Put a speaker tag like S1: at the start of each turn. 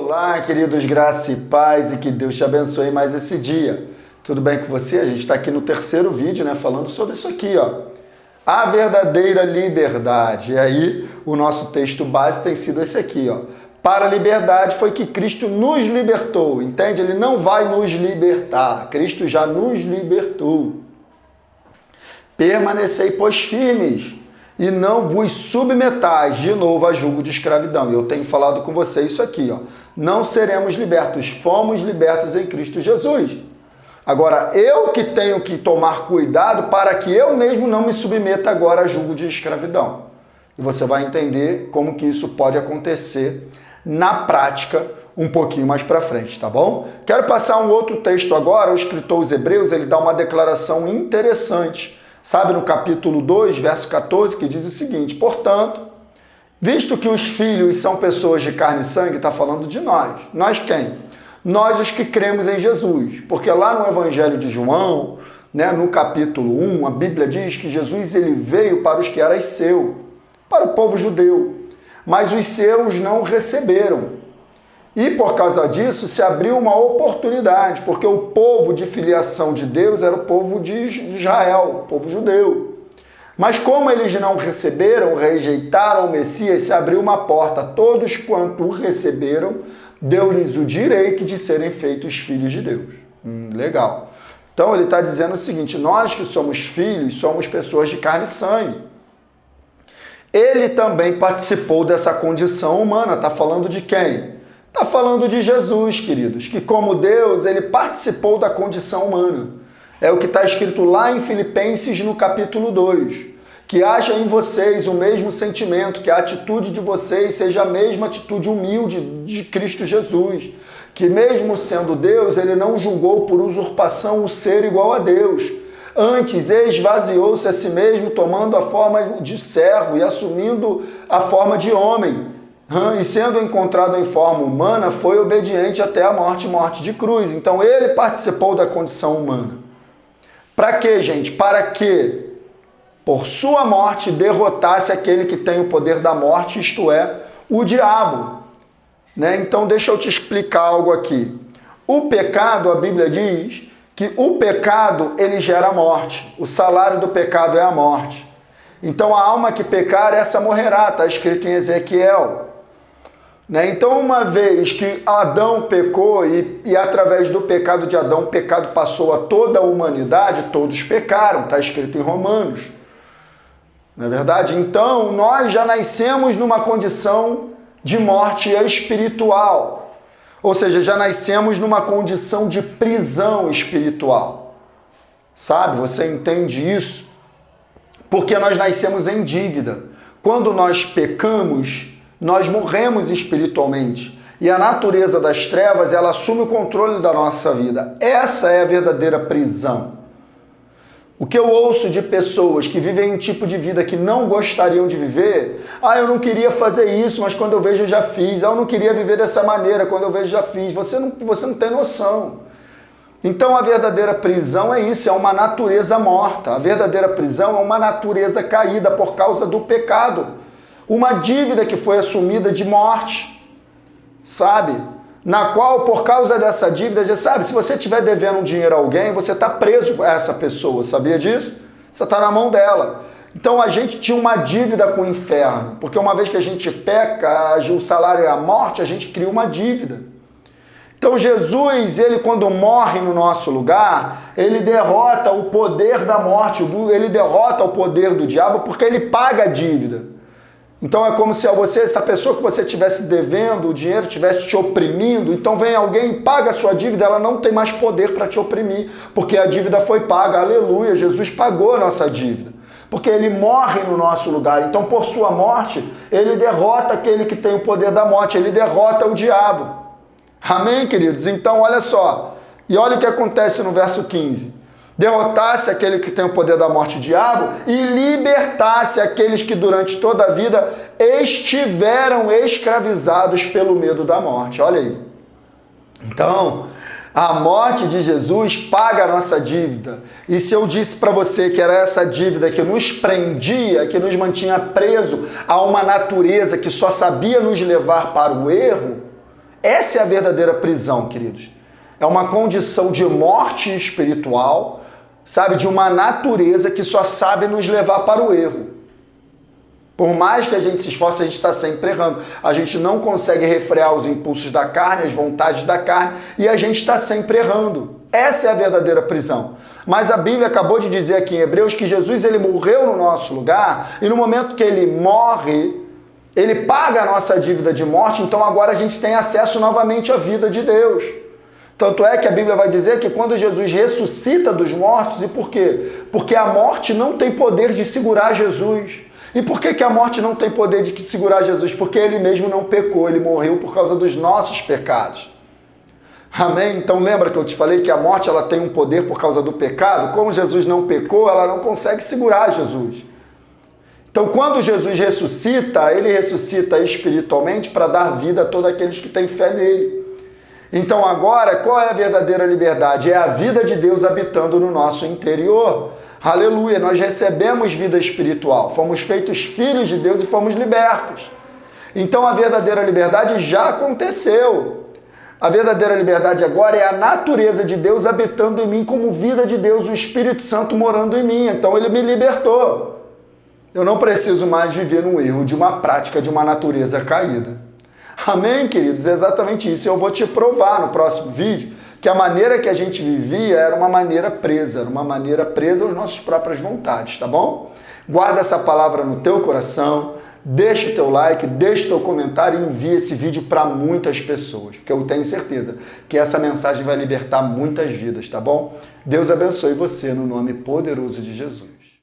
S1: Olá, queridos, graça e paz, e que Deus te abençoe mais esse dia. Tudo bem com você? A gente está aqui no terceiro vídeo, né, falando sobre isso aqui, ó. A verdadeira liberdade. E aí, o nosso texto base tem sido esse aqui, ó. Para a liberdade foi que Cristo nos libertou, entende? Ele não vai nos libertar, Cristo já nos libertou. Permanecei, pois, firmes, e não vos submetais de novo a julgo de escravidão. Eu tenho falado com você isso aqui, ó. Não seremos libertos, fomos libertos em Cristo Jesus. Agora, eu que tenho que tomar cuidado para que eu mesmo não me submeta agora a julgo de escravidão. E você vai entender como que isso pode acontecer na prática um pouquinho mais para frente, tá bom? Quero passar um outro texto agora. O escritor aos Hebreus, ele dá uma declaração interessante. Sabe, no capítulo 2, verso 14, que diz o seguinte: portanto, visto que os filhos são pessoas de carne e sangue, está falando de nós. Nós quem? Nós os que cremos em Jesus. Porque lá no Evangelho de João, né, no capítulo 1, a Bíblia diz que Jesus ele veio para os que eram seu, para o povo judeu. Mas os seus não o receberam. E por causa disso se abriu uma oportunidade, porque o povo de filiação de Deus era o povo de Israel, o povo judeu. Mas como eles não receberam, rejeitaram o Messias, se abriu uma porta. Todos quanto o receberam, deu-lhes o direito de serem feitos filhos de Deus. Legal. Então ele está dizendo o seguinte: nós que somos filhos, somos pessoas de carne e sangue. Ele também participou dessa condição humana. Está falando de quem? Está falando de Jesus, queridos, que como Deus, ele participou da condição humana. É o que está escrito lá em Filipenses, no capítulo 2. Que haja em vocês o mesmo sentimento, que a atitude de vocês seja a mesma atitude humilde de Cristo Jesus. Que mesmo sendo Deus, ele não julgou por usurpação o ser igual a Deus. Antes, esvaziou-se a si mesmo, tomando a forma de servo e assumindo a forma de homem. E sendo encontrado em forma humana, foi obediente até a morte, morte de cruz. Então ele participou da condição humana. Para quê, gente? Para que, por sua morte, derrotasse aquele que tem o poder da morte, isto é, o diabo. Né? Então deixa eu te explicar algo aqui. O pecado, a Bíblia diz que o pecado, ele gera morte. O salário do pecado é a morte. Então a alma que pecar, essa morrerá. Está escrito em Ezequiel. Então, uma vez que Adão pecou e através do pecado de Adão, o pecado passou a toda a humanidade, todos pecaram, está escrito em Romanos. Não é verdade? Então, nós já nascemos numa condição de morte espiritual. Ou seja, já nascemos numa condição de prisão espiritual. Sabe? Você entende isso? Porque nós nascemos em dívida. Quando nós pecamos, nós morremos espiritualmente e a natureza das trevas, ela assume o controle da nossa vida. Essa é a verdadeira prisão. O que eu ouço de pessoas que vivem um tipo de vida que não gostariam de viver: eu não queria fazer isso, mas quando eu vejo eu já fiz. Eu não queria viver dessa maneira, quando eu vejo já fiz. Você não tem noção. Então a verdadeira prisão é isso, é uma natureza morta. A verdadeira prisão é uma natureza caída por causa do pecado. Uma dívida que foi assumida de morte, sabe? Na qual, por causa dessa dívida, já sabe, se você estiver devendo um dinheiro a alguém, você está preso a essa pessoa, sabia disso? Você está na mão dela. Então a gente tinha uma dívida com o inferno, porque uma vez que a gente peca, o salário é a morte, a gente cria uma dívida. Então Jesus, ele quando morre no nosso lugar, ele derrota o poder da morte, ele derrota o poder do diabo, porque ele paga a dívida. Então é como se essa pessoa que você estivesse devendo, o dinheiro estivesse te oprimindo, então vem alguém, paga a sua dívida, ela não tem mais poder para te oprimir, porque a dívida foi paga, aleluia, Jesus pagou a nossa dívida, porque ele morre no nosso lugar, então por sua morte, ele derrota aquele que tem o poder da morte, ele derrota o diabo. Amém, queridos? Então olha só, e olha o que acontece no verso 15. Derrotasse aquele que tem o poder da morte, o diabo, e libertasse aqueles que durante toda a vida estiveram escravizados pelo medo da morte. Olha aí. Então, a morte de Jesus paga a nossa dívida. E se eu disse para você que era essa dívida que nos prendia, que nos mantinha preso a uma natureza que só sabia nos levar para o erro, Essa é a verdadeira prisão, queridos. É uma condição de morte espiritual, sabe, de uma natureza que só sabe nos levar para o erro. Por mais que a gente se esforce, a gente está sempre errando. A gente não consegue refrear os impulsos da carne, as vontades da carne, e a gente está sempre errando. Essa é a verdadeira prisão. Mas a Bíblia acabou de dizer aqui em Hebreus que Jesus ele morreu no nosso lugar, e no momento que ele morre, ele paga a nossa dívida de morte, então agora a gente tem acesso novamente à vida de Deus. Tanto é que a Bíblia vai dizer que quando Jesus ressuscita dos mortos, e por quê? Porque a morte não tem poder de segurar Jesus. E por que a morte não tem poder de segurar Jesus? Porque ele mesmo não pecou, ele morreu por causa dos nossos pecados. Amém? Então lembra que eu te falei que a morte ela tem um poder por causa do pecado? Como Jesus não pecou, ela não consegue segurar Jesus. Então quando Jesus ressuscita, ele ressuscita espiritualmente para dar vida a todos aqueles que têm fé nele. Então agora, qual é a verdadeira liberdade? É a vida de Deus habitando no nosso interior. Aleluia, nós recebemos vida espiritual, fomos feitos filhos de Deus e fomos libertos. Então a verdadeira liberdade já aconteceu. A verdadeira liberdade agora é a natureza de Deus habitando em mim como vida de Deus, o Espírito Santo morando em mim. Então ele me libertou. Eu não preciso mais viver no erro de uma prática de uma natureza caída. Amém, queridos? É exatamente isso. Eu vou te provar no próximo vídeo que a maneira que a gente vivia era uma maneira presa às nossas próprias vontades, tá bom? Guarda essa palavra no teu coração, deixa o teu like, deixa o teu comentário e envia esse vídeo para muitas pessoas, porque eu tenho certeza que essa mensagem vai libertar muitas vidas, tá bom? Deus abençoe você no nome poderoso de Jesus.